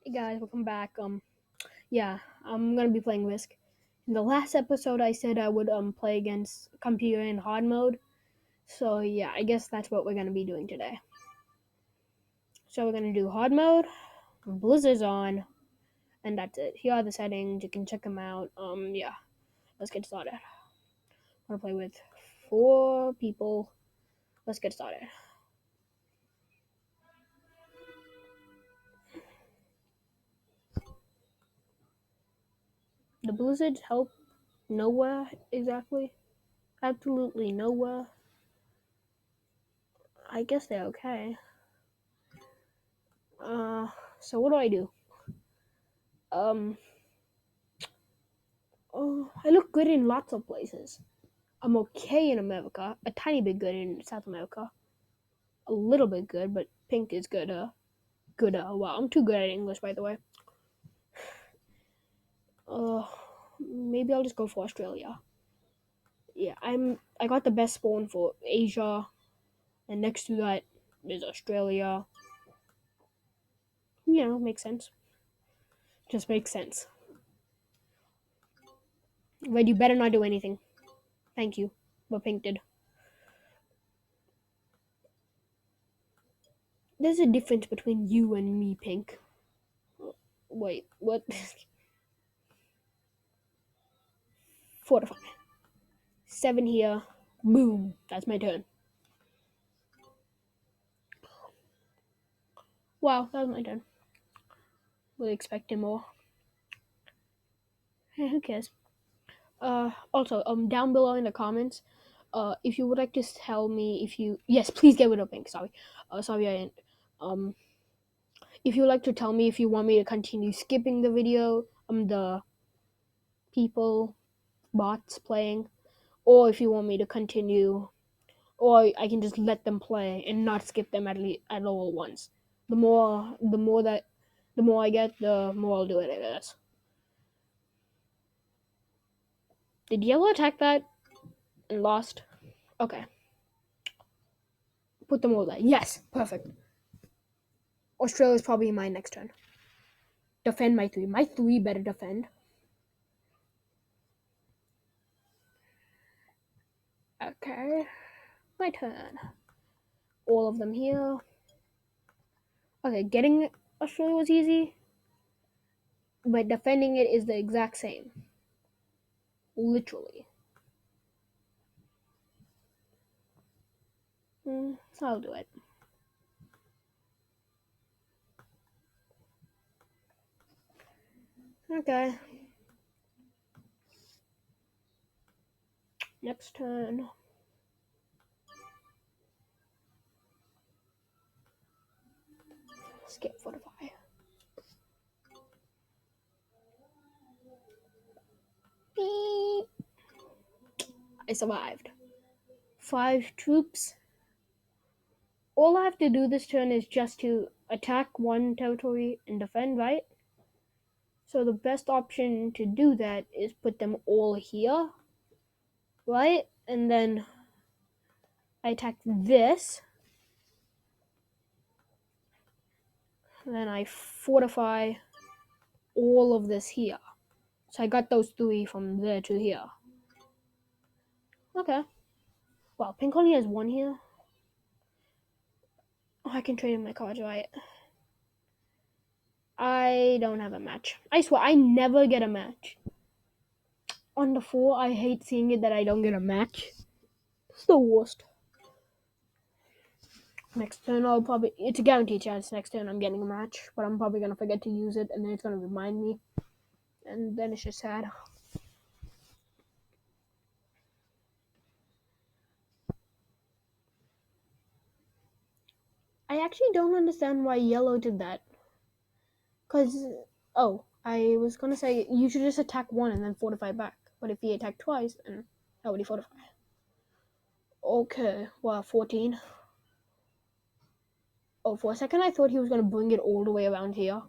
Hey guys, welcome back. Yeah, I'm gonna be playing Risk. In the last episode, I said I would play against computer in hard mode. So yeah, I guess that's what we're gonna be doing today. So we're gonna do hard mode, Blizzard's on, and that's it. Here are the settings. You can check them out. Yeah, let's get started. I'm gonna play with 4 people. Let's get started. The Blizzards help nowhere exactly. Absolutely nowhere. I guess they're okay. Uh, so what do I do? Um, Oh, I look good in lots of places. I'm okay in America, a tiny bit good in South America, a little bit good, but pink is good. Good. Wow, I'm too good at English, by the way. Uh, Maybe I'll just go for Australia. Yeah, I got the best spawn for Asia, and next to that is Australia. Makes sense. Just makes sense. But you better not do anything. Thank you. But pink did. There's a difference between you and me, Pink. Wait, what? Fortify. 7 here. Boom. That's my turn. Wow, that was my turn. Really expecting more. Who cares? Also, down below in the comments, if you would like to tell me if you yes, please get rid of pink. Sorry, sorry I didn't. If you would like to tell me if you want me to continue skipping the video, the people bots playing, or if you want me to continue, or I can just let them play and not skip them at all once. The more I get, the more I'll do it. I guess. Did yellow attack that and lost? Okay. Put them all there. Yes, perfect. Australia's probably my next turn. Defend my 3. My 3 better defend. Okay. My turn. All of them here. Okay, getting Australia was easy, but defending it is the exact same. Literally. I'll do it. Okay. Next turn. Skip fortify. Beep. I survived. 5 troops. All I have to do this turn is just to attack one territory and defend, right? So the best option to do that is put them all here, right? And then I attack this. And then I fortify all of this here. So I got those 3 from there to here. Okay. Wow, pink only has 1 here. Oh, I can trade in my cards, right? I don't have a match. I swear, I never get a match. On the 4, I hate seeing it that I don't get a match. It's the worst. Next turn, it's a guaranteed chance next turn I'm getting a match, but I'm probably gonna forget to use it, and then it's gonna remind me, and then it's just sad. I actually don't understand why yellow did that. I was gonna say you should just attack 1 and then fortify back, but if he attacked twice, then how would he fortify? Okay, well, 14. Oh, for a second I thought he was gonna bring it all the way around here.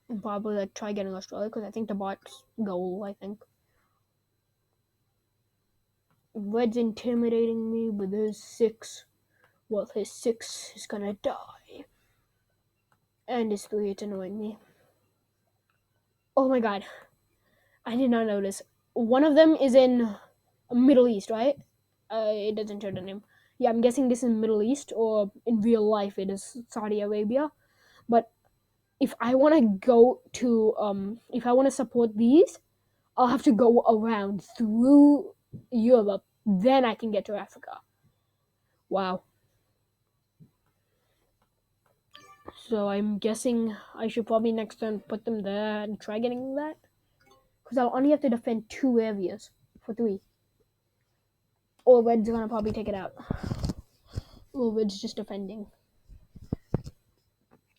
And probably like try getting Australia, because I think the bot's goal, I think. Red's intimidating me, but there's 6. Well, his 6 is gonna die. And it's 3, it's annoying me. Oh my god. I did not notice. One of them is in Middle East, right? It doesn't show the name. Yeah, I'm guessing this is Middle East, or in real life it is Saudi Arabia. But if I want to go to, if I want to support these, I'll have to go around through Europe. Then I can get to Africa. Wow. So I'm guessing I should probably next turn put them there and try getting that. Because I'll only have to defend 2 areas for 3. Or Red's gonna probably take it out. Or Red's just defending.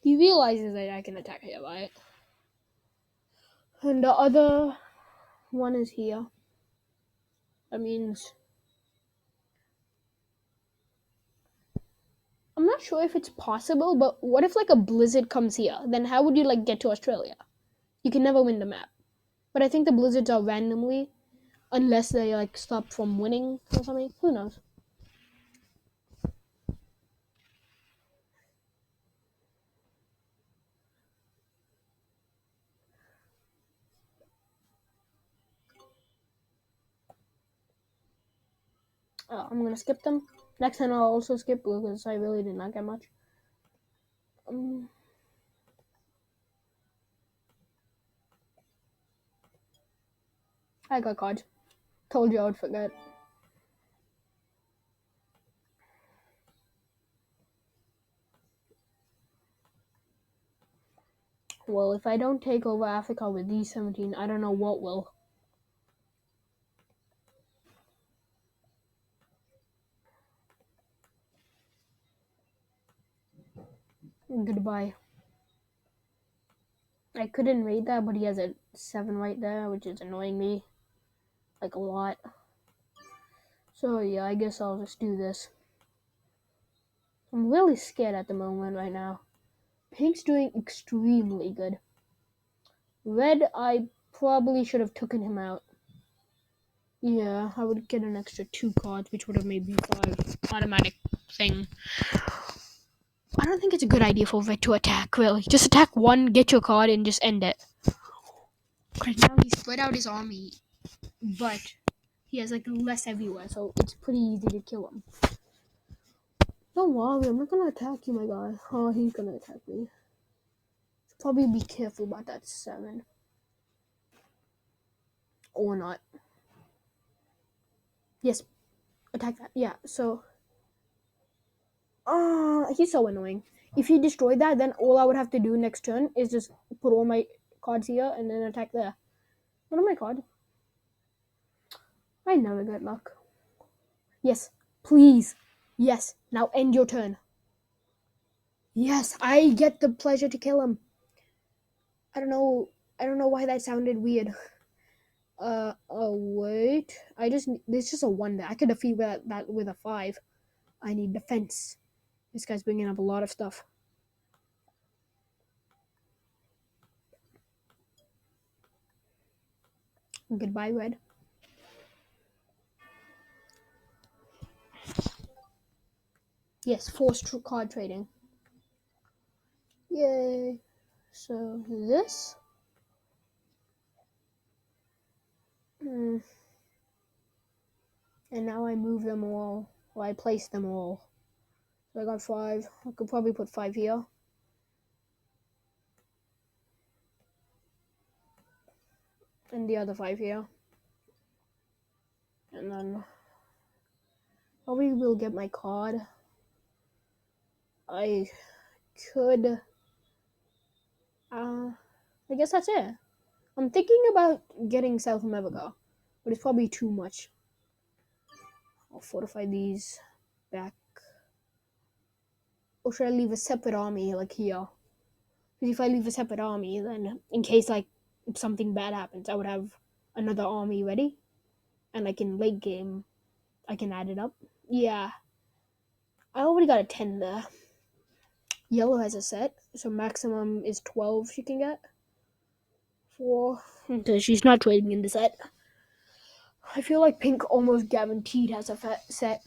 He realizes that I can attack here, right? And the other one is here. That means... I'm not sure if it's possible, but what if like a blizzard comes here? Then how would you like get to Australia? You can never win the map. But I think the blizzards are randomly, unless they like stop from winning or something. Who knows? I'm gonna skip them. Next time I'll also skip because I really did not get much. I got cards. Told you I would forget. Well, if I don't take over Africa with these 17, I don't know what will. Goodbye. I couldn't rate that, but he has a 7 right there, which is annoying me. Like a lot. So yeah, I guess I'll just do this. I'm really scared at the moment right now. Pink's doing extremely good. Red, I probably should have taken him out. Yeah, I would get an extra 2 cards, which would have made me 5. Automatic thing. I don't think it's a good idea for Red to attack, really. Just attack 1, get your card, and just end it. Right now he spread out his army, but he has like less everywhere, so it's pretty easy to kill him. Don't worry, I'm not gonna attack you, my guy. Oh, he's gonna attack me. Probably be careful about that 7. Or not. Yes, attack that. Yeah, so... he's so annoying. If he destroyed that, then all I would have to do next turn is just put all my cards here and then attack there. What are my cards? I never get luck. Yes, please. Yes, now end your turn. Yes, I get the pleasure to kill him. I don't know why that sounded weird. Oh wait. There's just a 1 there. I could defeat that with a 5. I need defense. This guy's bringing up a lot of stuff. Goodbye, Red. Yes, forced card trading. Yay. So, this. And now I move them all. Well, I place them all. So I got 5. I could probably put 5 here. And the other 5 here. And then probably will get my card. I could... I guess that's it. I'm thinking about getting South America, but it's probably too much. I'll fortify these back. Or should I leave a separate army, like here? Because if I leave a separate army, then in case, like, if something bad happens, I would have another army ready. And, like, in late game, I can add it up. Yeah. I already got a 10 there. Yellow has a set, so maximum is 12 she can get. 4. So she's not trading in the set. I feel like pink almost guaranteed has a set.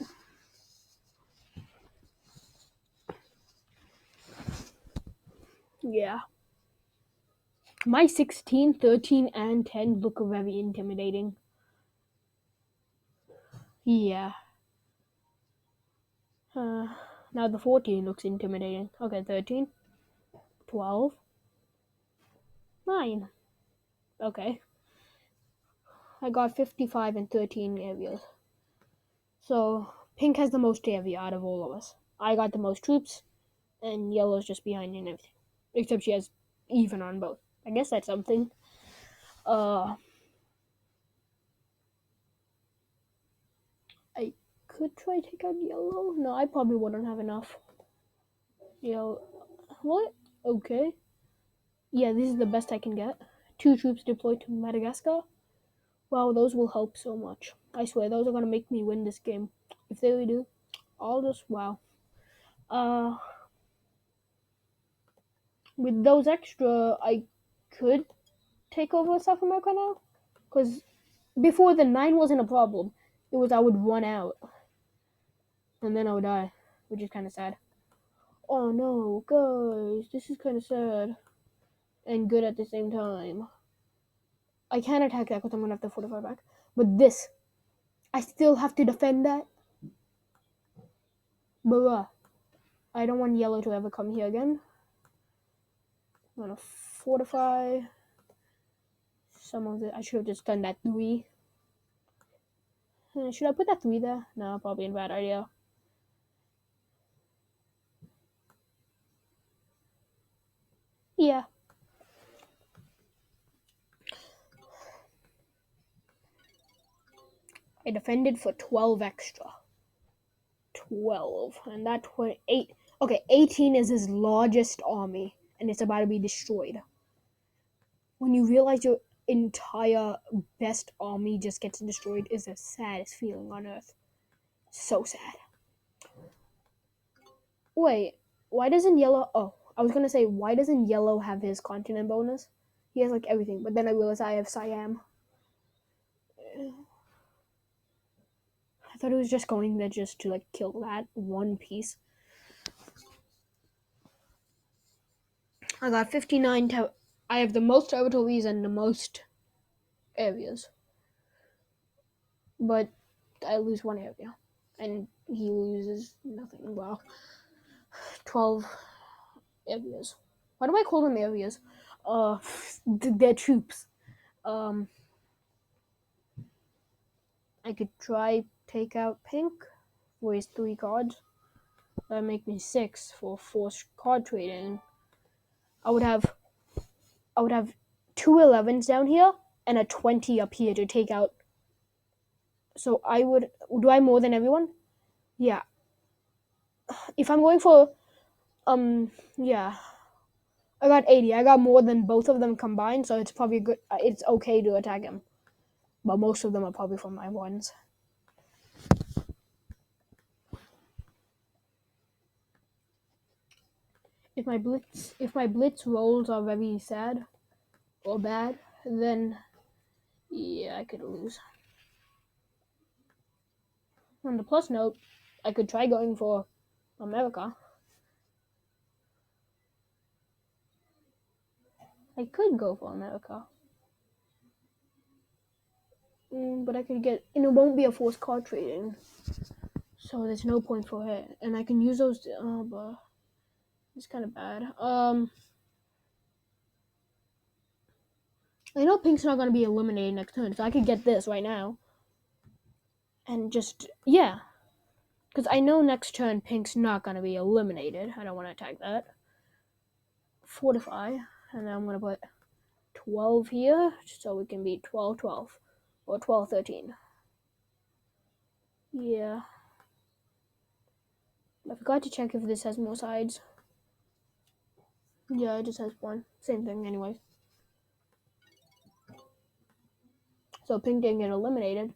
Yeah. My 16, 13, and 10 look very intimidating. Yeah. Uh, Now the 14 looks intimidating. Okay, 13, 12, 9. Okay. I got 55 and 13 areas. So pink has the most area out of all of us. I got the most troops, and yellow's just behind and everything. Except she has even on both. I guess that's something. Uh, I could try to take out yellow. No, I probably wouldn't have enough. Yellow. What? Okay. Yeah, this is the best I can get. 2 troops deployed to Madagascar. Wow, those will help so much. I swear, those are gonna make me win this game. If they really do, I'll just wow. Uh, with those extra, I could take over South America now, because before the 9 wasn't a problem. It was I would run out and then I would die, which is kind of sad. Oh no, guys, this is kind of sad and good at the same time. I can't attack that because I'm gonna have to fortify back. But this, I still have to defend that. Bruh. I don't want yellow to ever come here again. I'm gonna fortify some of the. I should have just done that 3. Should I put that 3 there? No, probably a bad idea. Yeah. I defended for 12 extra. 12. And that 8. Okay, 18 is his largest army, and it's about to be destroyed. When you realize your entire best army just gets destroyed is the saddest feeling on earth. So sad. Wait, why doesn't yellow? Oh, I was gonna say, why doesn't yellow have his continent bonus? He has like everything, but then I realized I have Siam. I thought it was just going there just to like kill that one piece. I got 59. I have the most territories and the most areas, but I lose one area, and he loses nothing. Wow, 12 areas. Why do I call them areas? Uh, they're troops. Um, I could try take out pink for his 3 cards. That would make me 6 for forced card trading. I would have two 11s down here and a 20 up here to take out. So I would. Do I more than everyone? Yeah. If I'm going for yeah, I got 80. I got more than both of them combined, so it's probably good. It's okay to attack him, but most of them are probably from my ones. If my blitz rolls are very sad or bad, then yeah, I could lose. On the plus note, I could try going for America. I could go for America. But I could get, and it won't be a forced card trading, so there's no point for it. And I can use those, but it's kind of bad. I know Pink's not gonna be eliminated next turn, so I could get this right now, and just yeah, because I know next turn Pink's not gonna be eliminated. I don't want to attack that. Fortify, and then I'm gonna put 12 here, so we can be 12, 12, or 12, 13. Yeah. I forgot to check if this has more sides. Yeah, it just has one. Same thing, anyway. So Pink didn't get eliminated,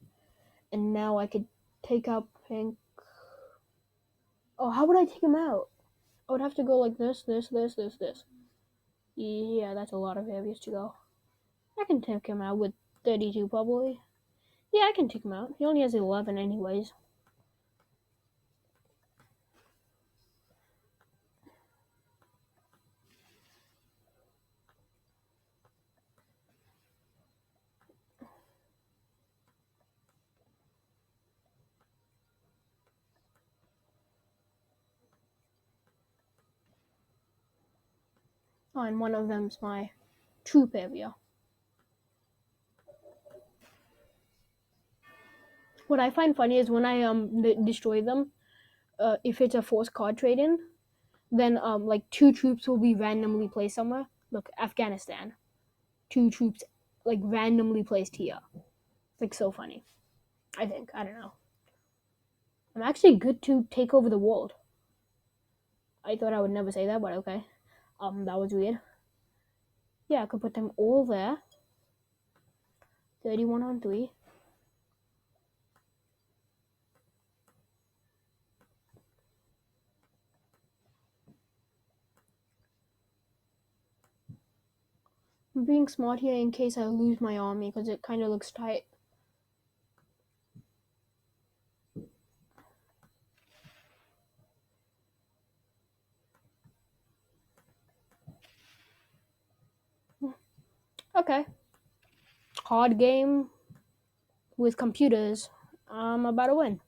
and now I could take out Pink. Oh, how would I take him out? I would have to go like this, this, this, this, this. Yeah, that's a lot of areas to go. I can take him out with 32 probably. Yeah, I can take him out. He only has 11 anyways. Oh, and one of them's my troop area. What I find funny is when I destroy them, if it's a forced card trade in, then like two troops will be randomly placed somewhere. Look, Afghanistan, two troops like randomly placed here. It's like so funny. I think I don't know. I'm actually good to take over the world. I thought I would never say that, but okay. That was weird. Yeah, I could put them all there. 31 on 3. I'm being smart here in case I lose my army because it kind of looks tight. Okay. Hard game with computers. I'm about to win.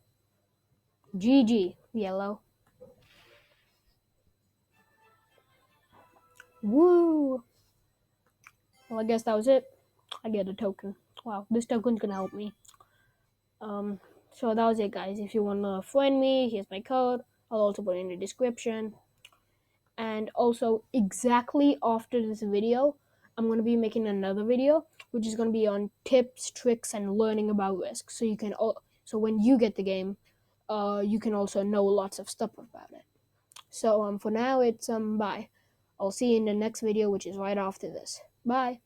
GG, yellow. Woo! Well, I guess that was it. I get a token. Wow, this token's gonna help me. Um, so that was it, guys. If you wanna friend me, here's my code. I'll also put it in the description. And also, exactly after this video, I'm gonna be making another video, which is gonna be on tips, tricks, and learning about Risk. So you can so when you get the game, you can also know lots of stuff about it. So for now, it's bye. I'll see you in the next video, which is right after this. Bye.